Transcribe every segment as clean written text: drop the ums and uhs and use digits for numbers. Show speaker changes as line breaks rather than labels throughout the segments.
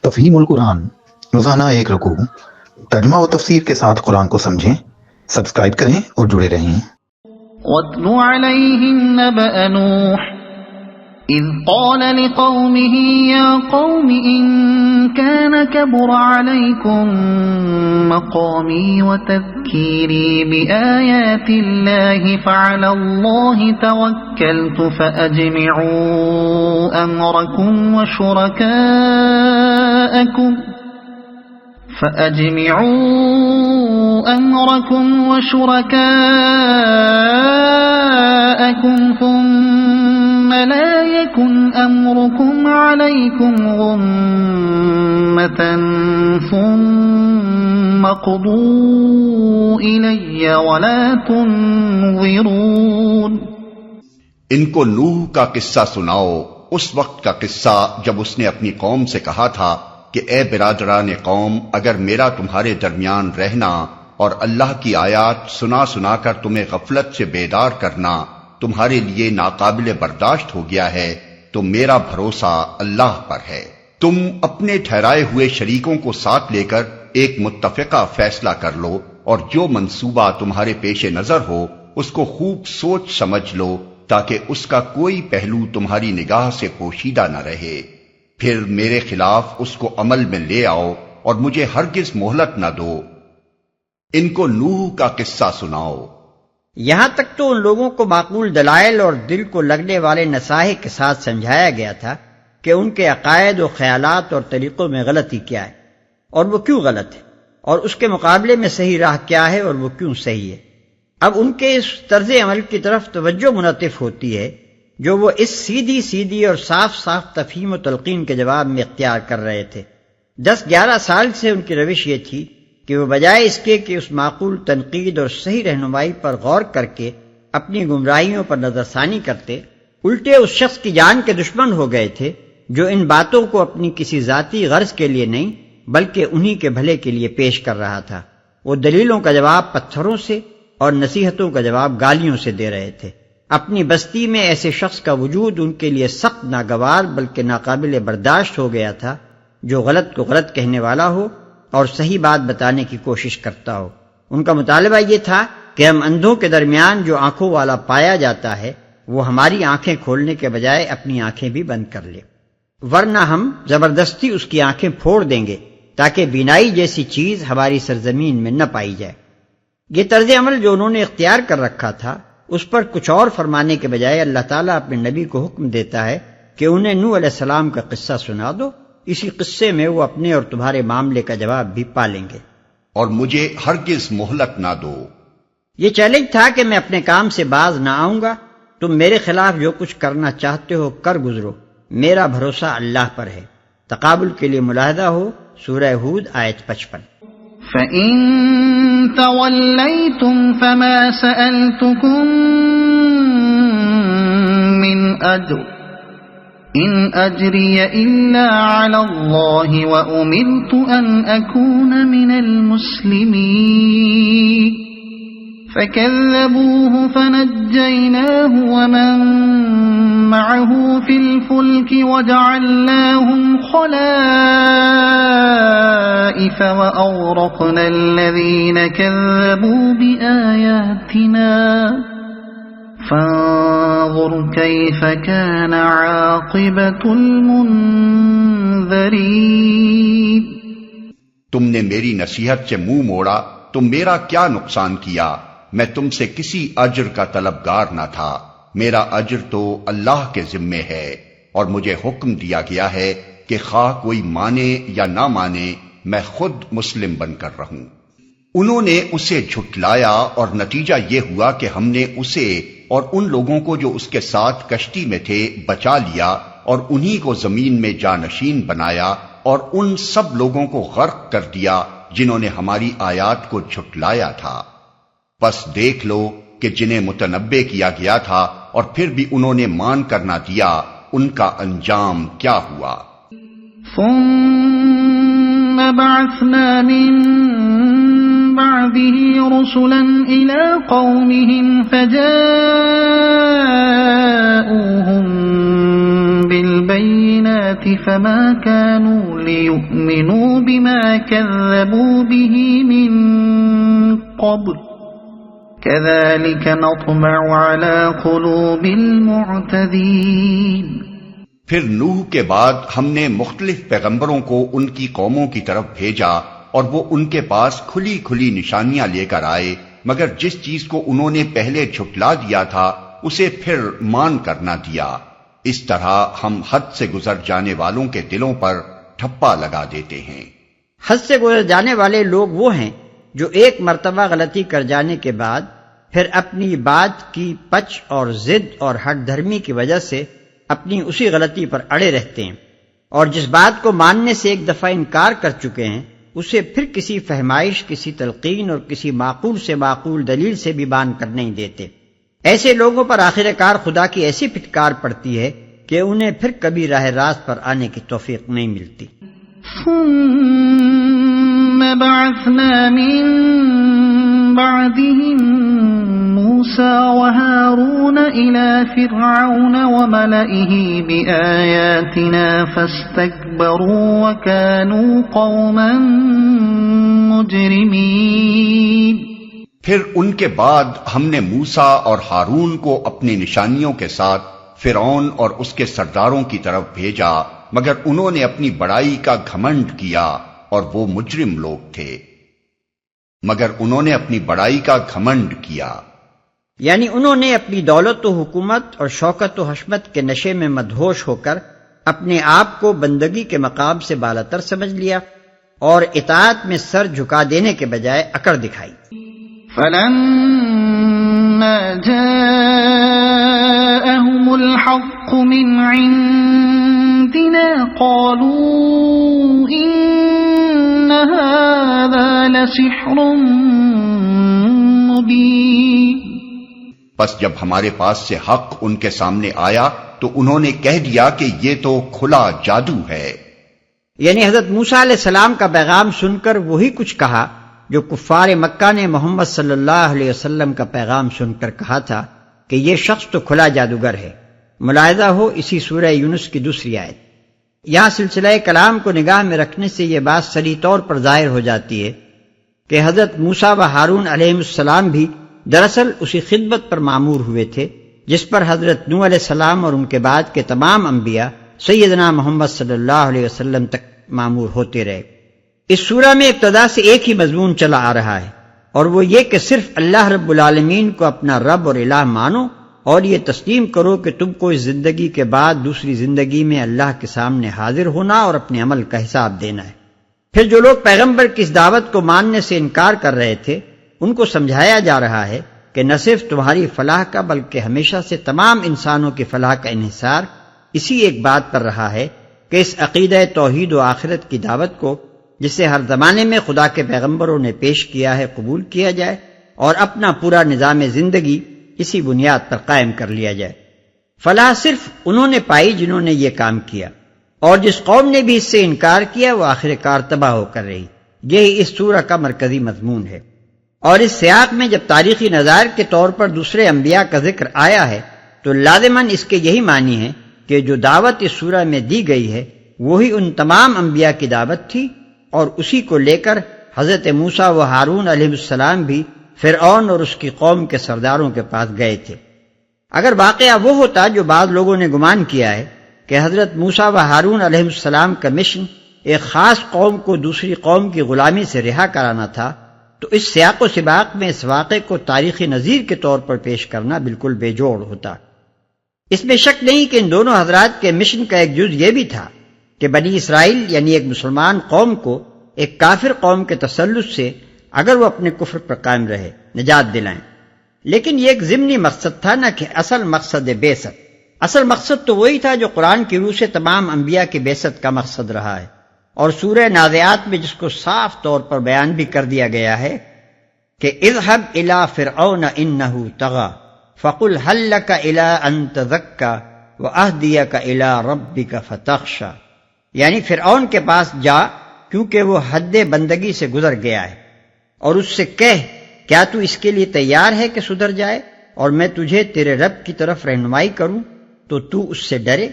تفہیم القرآن، روزانہ ایک رکوع، ترجمہ و تفسیر کے ساتھ قرآن کو سمجھیں۔ سبسکرائب کریں اور جڑے رہیں۔
وَاتْلُ عَلَيْهِمْ نَبَأَ نُوحٍ إِذْ قَالَ لِقَوْمِهِ يَا قَوْمِ إِنْ كَانَ كَبُرَ عَلَيْكُمْ مَقَامِي وَتَذْكِيرِي بِآيَاتِ اللَّهِ فَعَلَى اللَّهِ تَوَكَّلْتُ فَأَجْمِعُوا أَمْرَكُمْ وَشُرَكَاءَكُمْ ثُمَّ لَا يَكُنْ أَمْرُكُمْ عَلَيْكُمْ غُمَّةً ثُمَّ اقْضُوا إِلَيَّ وَلَا تُنظِرُونِ۔
ان کو نوح کا قصہ سناؤ، اس وقت کا قصہ جب اس نے اپنی قوم سے کہا تھا کہ اے برادران قوم، اگر میرا تمہارے درمیان رہنا اور اللہ کی آیات سنا سنا کر تمہیں غفلت سے بیدار کرنا تمہارے لیے ناقابل برداشت ہو گیا ہے تو میرا بھروسہ اللہ پر ہے۔ تم اپنے ٹھہرائے ہوئے شریکوں کو ساتھ لے کر ایک متفقہ فیصلہ کر لو، اور جو منصوبہ تمہارے پیش نظر ہو اس کو خوب سوچ سمجھ لو تاکہ اس کا کوئی پہلو تمہاری نگاہ سے پوشیدہ نہ رہے۔ پھر میرے خلاف اس کو عمل میں لے آؤ اور مجھے ہرگز مہلت نہ دو۔ ان کو نوح کا قصہ سناؤ۔
یہاں تک تو ان لوگوں کو معقول دلائل اور دل کو لگنے والے نصائح کے ساتھ سمجھایا گیا تھا کہ ان کے عقائد و خیالات اور طریقوں میں غلطی کیا ہے اور وہ کیوں غلط ہے، اور اس کے مقابلے میں صحیح راہ کیا ہے اور وہ کیوں صحیح ہے۔ اب ان کے اس طرز عمل کی طرف توجہ منعطف ہوتی ہے جو وہ اس سیدھی اور صاف تفہیم و تلقین کے جواب میں اختیار کر رہے تھے۔ 10-11 سال سے ان کی روش یہ تھی کہ وہ بجائے اس کے کہ اس معقول تنقید اور صحیح رہنمائی پر غور کر کے اپنی گمراہیوں پر نظر ثانی کرتے، الٹے اس شخص کی جان کے دشمن ہو گئے تھے جو ان باتوں کو اپنی کسی ذاتی غرض کے لیے نہیں بلکہ انہی کے بھلے کے لیے پیش کر رہا تھا۔ وہ دلیلوں کا جواب پتھروں سے اور نصیحتوں کا جواب گالیوں سے دے رہے تھے۔ اپنی بستی میں ایسے شخص کا وجود ان کے لیے سخت ناگوار بلکہ ناقابل برداشت ہو گیا تھا جو غلط کو غلط کہنے والا ہو اور صحیح بات بتانے کی کوشش کرتا ہو۔ ان کا مطالبہ یہ تھا کہ ہم اندھوں کے درمیان جو آنکھوں والا پایا جاتا ہے وہ ہماری آنکھیں کھولنے کے بجائے اپنی آنکھیں بھی بند کر لے، ورنہ ہم زبردستی اس کی آنکھیں پھوڑ دیں گے تاکہ بینائی جیسی چیز ہماری سرزمین میں نہ پائی جائے۔ یہ طرز عمل جو انہوں نے اختیار کر رکھا تھا اس پر کچھ اور فرمانے کے بجائے اللہ تعالیٰ اپنے نبی کو حکم دیتا ہے کہ انہیں نوح علیہ السلام کا قصہ سنا دو، اسی قصے میں وہ اپنے اور تمہارے معاملے کا جواب بھی پالیں گے،
اور مجھے ہرگز مہلت نہ دو۔
یہ چیلنج تھا کہ میں اپنے کام سے باز نہ آؤں گا، تم میرے خلاف جو کچھ کرنا چاہتے ہو کر گزرو، میرا بھروسہ اللہ پر ہے۔ تقابل کے لیے ملاحظہ ہو سورہ ہود آیت 55۔
فَإِن تَوَلَّيْتُمْ فَمَا سَأَلْتُكُمْ مِنْ أَجْرٍ إِنْ أَجْرِيَ إِلَّا عَلَى اللَّهِ وَأُمِرْتُ أَنْ أَكُونَ مِنَ الْمُسْلِمِينَ فَكَذَّبُوهُ فَنَجَّيْنَاهُ وَمَن مَّعَهُ فِي الْفُلْكِ وَجَعَلْنَاهُمْ خَلَائِفَ وَأَغْرَقْنَا الَّذِينَ كَذَّبُوا بِآيَاتِنَا فَانظُرْ كَيْفَ كَانَ عَاقِبَةُ الْمُنذَرِينَ۔
تم نے میری نصیحت سے منہ موڑا تو میرا کیا نقصان کیا؟ میں تم سے کسی اجر کا طلبگار نہ تھا، میرا اجر تو اللہ کے ذمے ہے، اور مجھے حکم دیا گیا ہے کہ خواہ کوئی مانے یا نہ مانے میں خود مسلم بن کر رہوں۔ انہوں نے اسے جھٹلایا اور نتیجہ یہ ہوا کہ ہم نے اسے اور ان لوگوں کو جو اس کے ساتھ کشتی میں تھے بچا لیا، اور انہی کو زمین میں جانشین بنایا، اور ان سب لوگوں کو غرق کر دیا جنہوں نے ہماری آیات کو جھٹلایا تھا۔ پس دیکھ لو کہ جنہیں متنبع کیا گیا تھا اور پھر بھی انہوں نے مان کر نہ دیا، ان کا انجام کیا ہوا۔
ثم بعثنا من بعده رسلا إلى قومهم فجاءوهم بالبينات فما كانوا ليؤمنوا بما كذبوا به من قبل كذلك نطبع على قلوب المعتدين۔
پھر نوح کے بعد ہم نے مختلف پیغمبروں کو ان کی قوموں کی طرف بھیجا اور وہ ان کے پاس کھلی کھلی نشانیاں لے کر آئے، مگر جس چیز کو انہوں نے پہلے جھٹلا دیا تھا اسے پھر مان کر نہ دیا۔ اس طرح ہم حد سے گزر جانے والوں کے دلوں پر ٹھپا لگا دیتے ہیں۔
حد سے گزر جانے والے لوگ وہ ہیں جو ایک مرتبہ غلطی کر جانے کے بعد پھر اپنی بات کی پچ اور ضد اور ہٹ دھرمی کی وجہ سے اپنی اسی غلطی پر اڑے رہتے ہیں، اور جس بات کو ماننے سے ایک دفعہ انکار کر چکے ہیں اسے پھر کسی فہمائش، کسی تلقین اور کسی معقول سے معقول دلیل سے بھی بان کر نہیں دیتے۔ ایسے لوگوں پر آخر کار خدا کی ایسی پھٹکار پڑتی ہے کہ انہیں پھر کبھی راہ راست پر آنے کی توفیق نہیں ملتی۔
ثم بعثنا من بعدهم موسى وهارون إلى فرعون وملئه بآياتنا فاستكبروا وكانوا قوما مجرمين۔
پھر ان کے بعد ہم نے موسیٰ اور ہارون کو اپنی نشانیوں کے ساتھ فرعون اور اس کے سرداروں کی طرف بھیجا، مگر انہوں نے اپنی بڑائی کا گھمنڈ کیا اور وہ مجرم لوگ تھے۔ مگر انہوں نے اپنی بڑائی کا گھمنڈ کیا،
یعنی انہوں نے اپنی دولت و حکومت اور شوکت و حشمت کے نشے میں مدہوش ہو کر اپنے آپ کو بندگی کے مقام سے بالاتر سمجھ لیا اور اطاعت میں سر جھکا دینے کے بجائے اکڑ دکھائی۔
فلما جاءهم الحق من عندنا قالوا إن هذا لسحر مبين۔
پس جب ہمارے پاس سے حق ان کے سامنے آیا تو انہوں نے کہہ دیا کہ یہ تو کھلا جادو ہے۔
یعنی حضرت موسیٰ علیہ السلام کا پیغام سن کر وہی کچھ کہا جو کفار مکہ نے محمد صلی اللہ علیہ وسلم کا پیغام سن کر کہا تھا کہ یہ شخص تو کھلا جادوگر ہے۔ ملاحظہ ہو اسی سورہ یونس کی دوسری آیت۔ یہاں سلسلہ کلام کو نگاہ میں رکھنے سے یہ بات صریح طور پر ظاہر ہو جاتی ہے کہ حضرت موسیٰ و ہارون علیہ السلام بھی دراصل اسی خدمت پر معمور ہوئے تھے جس پر حضرت نوح علیہ السلام اور ان کے بعد کے تمام انبیاء سیدنا محمد صلی اللہ علیہ وسلم تک معمور ہوتے رہے۔ اس سورہ میں ابتدا سے ایک ہی مضمون چلا آ رہا ہے، اور وہ یہ کہ صرف اللہ رب العالمین کو اپنا رب اور الہ مانو اور یہ تسلیم کرو کہ تم کو اس زندگی کے بعد دوسری زندگی میں اللہ کے سامنے حاضر ہونا اور اپنے عمل کا حساب دینا ہے۔ پھر جو لوگ پیغمبر کی اس دعوت کو ماننے سے انکار کر رہے تھے ان کو سمجھایا جا رہا ہے کہ نہ صرف تمہاری فلاح کا بلکہ ہمیشہ سے تمام انسانوں کی فلاح کا انحصار اسی ایک بات پر رہا ہے کہ اس عقیدہ توحید و آخرت کی دعوت کو جسے ہر زمانے میں خدا کے پیغمبروں نے پیش کیا ہے قبول کیا جائے اور اپنا پورا نظام زندگی اسی بنیاد پر قائم کر لیا جائے۔ فلاح صرف انہوں نے پائی جنہوں نے یہ کام کیا، اور جس قوم نے بھی اس سے انکار کیا وہ آخر کار تباہ ہو کر رہی۔ یہی اس سورہ کا مرکزی مضمون ہے۔ اور اس سیاق میں جب تاریخی نظائر کے طور پر دوسرے انبیاء کا ذکر آیا ہے تو لازماً اس کے یہی معنی ہے کہ جو دعوت اس سورہ میں دی گئی ہے وہی ان تمام انبیاء کی دعوت تھی، اور اسی کو لے کر حضرت موسیٰ و ہارون علیہ السلام بھی فرعون اور اس کی قوم کے سرداروں کے پاس گئے تھے۔ اگر واقعہ وہ ہوتا جو بعض لوگوں نے گمان کیا ہے کہ حضرت موسیٰ و ہارون علیہ السلام کا مشن ایک خاص قوم کو دوسری قوم کی غلامی سے رہا کرانا تھا تو اس سیاق و سباق میں اس واقعے کو تاریخی نظیر کے طور پر پیش کرنا بالکل بے جوڑ ہوتا۔ اس میں شک نہیں کہ ان دونوں حضرات کے مشن کا ایک جز یہ بھی تھا کہ بنی اسرائیل یعنی ایک مسلمان قوم کو ایک کافر قوم کے تسلط سے اگر وہ اپنے کفر پر قائم رہے نجات دلائیں، لیکن یہ ایک ضمنی مقصد تھا نہ کہ اصل مقصد بعثت۔ اصل مقصد تو وہی تھا جو قرآن کی روح سے تمام انبیاء کی بعثت کا مقصد رہا ہے، اور سورہ نازعات میں جس کو صاف طور پر بیان بھی کر دیا گیا ہے کہ اذهب الى فرعون انه طغى فقل هل لك الى ان تزكى واهديك الى ربك فتخشى، یعنی فرعون کے پاس جا کیونکہ وہ حد بندگی سے گزر گیا ہے، اور اس سے کہہ کیا تو اس کے لیے تیار ہے کہ سدھر جائے اور میں تجھے تیرے رب کی طرف رہنمائی کروں تو اس سے ڈرے۔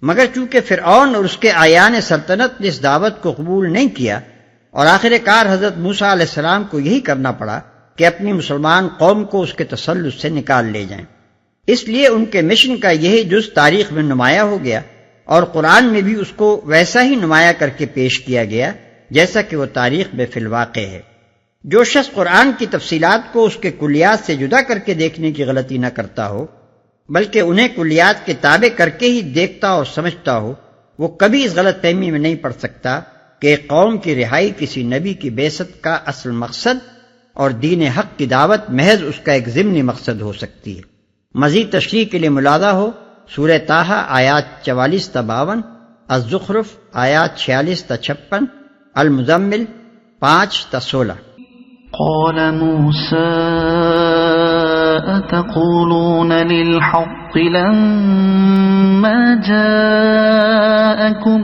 مگر چونکہ فرعون اور اس کے اعیان سلطنت نے اس دعوت کو قبول نہیں کیا اور آخر کار حضرت موسیٰ علیہ السلام کو یہی کرنا پڑا کہ اپنی مسلمان قوم کو اس کے تسلط سے نکال لے جائیں، اس لیے ان کے مشن کا یہی جز تاریخ میں نمایاں ہو گیا اور قرآن میں بھی اس کو ویسا ہی نمایاں کر کے پیش کیا گیا جیسا کہ وہ تاریخ میں فی الواقع ہے۔ جو شخص قرآن کی تفصیلات کو اس کے کلیات سے جدا کر کے دیکھنے کی غلطی نہ کرتا ہو بلکہ انہیں کلیات کے تابع کر کے ہی دیکھتا اور سمجھتا ہو، وہ کبھی اس غلط فہمی میں نہیں پڑ سکتا کہ ایک قوم کی رہائی کسی نبی کی بعثت کا اصل مقصد اور دین حق کی دعوت محض اس کا ایک ضمنی مقصد ہو سکتی ہے۔ مزید تشریح کے لیے ملاحظہ ہو سورہ طٰہٰ آیات 44 تا 52، الزخرف آیات 46 تا 56، المزمل 5 تا 16۔
قال موسى أتقولون للحق لما جاءكم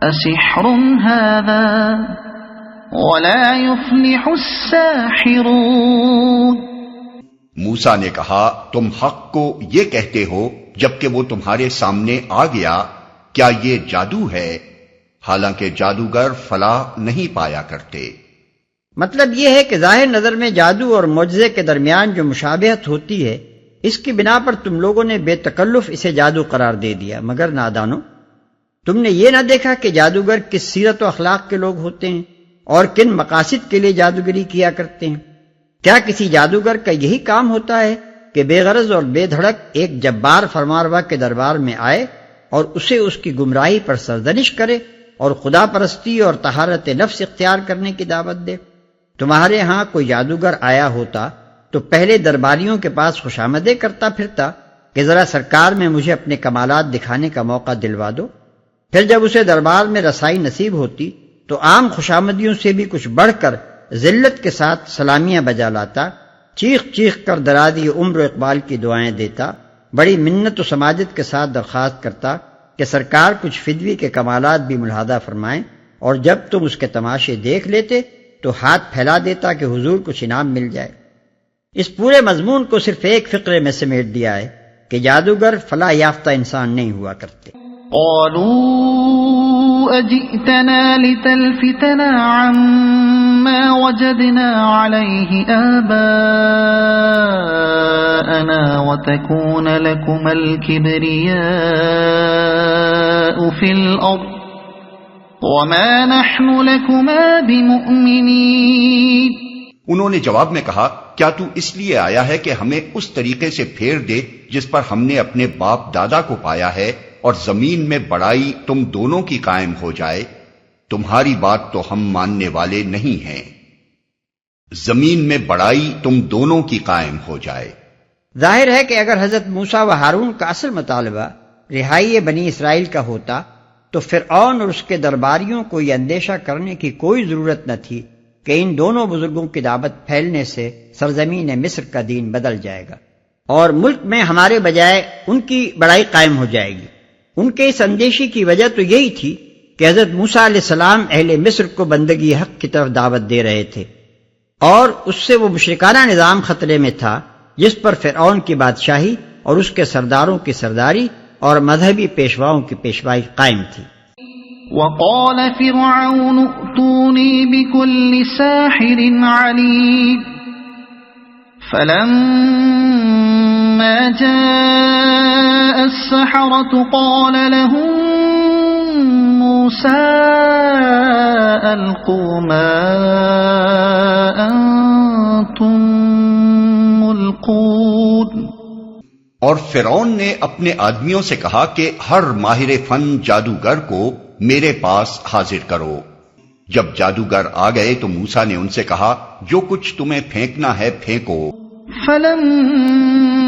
أسحر هذا ولا يفلح الساحرون۔
موسیٰ نے کہا تم حق کو یہ کہتے ہو جبکہ وہ تمہارے سامنے آ گیا، کیا یہ جادو ہے؟ حالانکہ جادوگر فلاح نہیں پایا کرتے۔
مطلب یہ ہے کہ ظاہر نظر میں جادو اور معجزے کے درمیان جو مشابہت ہوتی ہے اس کی بنا پر تم لوگوں نے بے تکلف اسے جادو قرار دے دیا، مگر نادانو تم نے یہ نہ دیکھا کہ جادوگر کس سیرت و اخلاق کے لوگ ہوتے ہیں اور کن مقاصد کے لیے جادوگری کیا کرتے ہیں۔ کیا کسی جادوگر کا یہی کام ہوتا ہے کہ بے غرض اور بے دھڑک ایک جبار فرمانروا کے دربار میں آئے اور اسے اس کی گمراہی پر سرزنش کرے اور خدا پرستی اور طہارت نفس اختیار کرنے کی دعوت دے؟ تمہارے ہاں کوئی جادوگر آیا ہوتا تو پہلے درباریوں کے پاس خوشامدیں کرتا پھرتا کہ ذرا سرکار میں مجھے اپنے کمالات دکھانے کا موقع دلوا دو، پھر جب اسے دربار میں رسائی نصیب ہوتی تو عام خوشامدیوں سے بھی کچھ بڑھ کر ذلت کے ساتھ سلامیاں بجا لاتا، چیخ چیخ کر درازی عمر و اقبال کی دعائیں دیتا، بڑی منت و سماجت کے ساتھ درخواست کرتا کہ سرکار کچھ فدوی کے کمالات بھی ملاحظہ فرمائیں، اور جب تم اس کے تماشے دیکھ لیتے تو ہاتھ پھیلا دیتا کہ حضور کچھ انعام مل جائے۔ اس پورے مضمون کو صرف ایک فقرے میں سمیٹ دیا ہے کہ جادوگر فلاح یافتہ انسان نہیں ہوا کرتے۔
قالوا أجئتنا لتلفتنا عما وجدنا عليه آباءنا وتكون لكما الكبرياء في الأرض وما نحن لكما بمؤمنين۔
انہوں نے جواب میں کہا کیا تو اس لیے آیا ہے کہ ہمیں اس طریقے سے پھیر دے جس پر ہم نے اپنے باپ دادا کو پایا ہے اور زمین میں بڑائی تم دونوں کی قائم ہو جائے؟ تمہاری بات تو ہم ماننے والے نہیں ہیں۔ زمین میں بڑائی تم دونوں کی قائم ہو جائے۔
ظاہر ہے کہ اگر حضرت موسیٰ و ہارون کا اصل مطالبہ رہائی بنی اسرائیل کا ہوتا تو فرعون اور اس کے درباریوں کو یہ اندیشہ کرنے کی کوئی ضرورت نہ تھی کہ ان دونوں بزرگوں کی دعوت پھیلنے سے سرزمین مصر کا دین بدل جائے گا اور ملک میں ہمارے بجائے ان کی بڑائی قائم ہو جائے گی۔ ان کے اس اندیشے کی وجہ تو یہی تھی کہ حضرت موسیٰ علیہ السلام اہل مصر کو بندگی حق کی طرف دعوت دے رہے تھے اور اس سے وہ مشرکانہ نظام خطرے میں تھا جس پر فرعون کی بادشاہی اور اس کے سرداروں کی سرداری اور مذہبی پیشواؤں کی پیشوائی قائم تھی۔
وقال فرعون ائتوني بكل ساحر عليم فلما جاء السحرة قال لهم موسى ألقوا ما أنتم ملقون۔
اور فرعون نے اپنے آدمیوں سے کہا کہ ہر ماہر فن جادوگر کو میرے پاس حاضر کرو۔ جب جادوگر آ گئے تو موسیٰ نے ان سے کہا جو کچھ تمہیں پھینکنا ہے پھینکو۔
فلما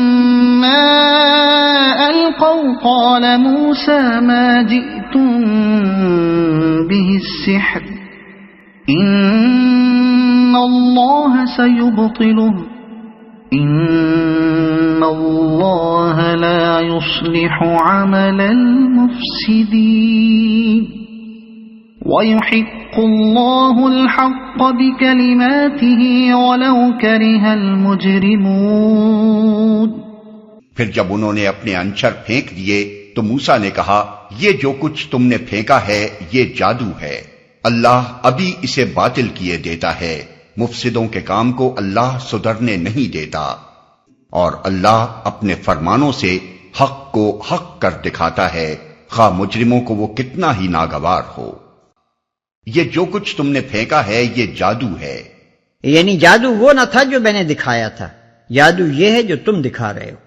ألقوا قال موسى ما جئتم به السحر إن الله سيبطله إن الله لا يصلح عمل المفسدين ويحق الله الحق بكلماته ولو كره المجرمون۔
پھر جب انہوں نے اپنے انچر پھینک دیے تو موسیٰ نے کہا یہ جو کچھ تم نے پھینکا ہے یہ جادو ہے، اللہ ابھی اسے باطل کیے دیتا ہے، مفسدوں کے کام کو اللہ سدھرنے نہیں دیتا، اور اللہ اپنے فرمانوں سے حق کو حق کر دکھاتا ہے، خواہ مجرموں کو وہ کتنا ہی ناگوار ہو۔ یہ جو کچھ تم نے پھینکا ہے یہ جادو ہے،
یعنی جادو وہ نہ تھا جو میں نے دکھایا تھا، جادو یہ ہے جو تم دکھا رہے ہو۔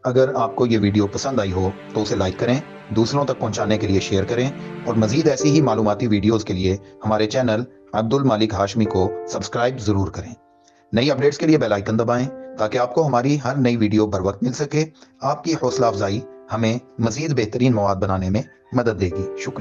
اگر آپ کو یہ ویڈیو پسند آئی ہو تو اسے لائک کریں، دوسروں تک پہنچانے کے لیے شیئر کریں، اور مزید ایسی ہی معلوماتی ویڈیوز کے لیے ہمارے چینل عبد المالک ہاشمی کو سبسکرائب ضرور کریں۔ نئی اپڈیٹس کے لیے بیل آئیکن دبائیں تاکہ آپ کو ہماری ہر نئی ویڈیو بر وقت مل سکے۔ آپ کی حوصلہ افزائی ہمیں مزید بہترین مواد بنانے میں مدد دے گی۔ شکریہ۔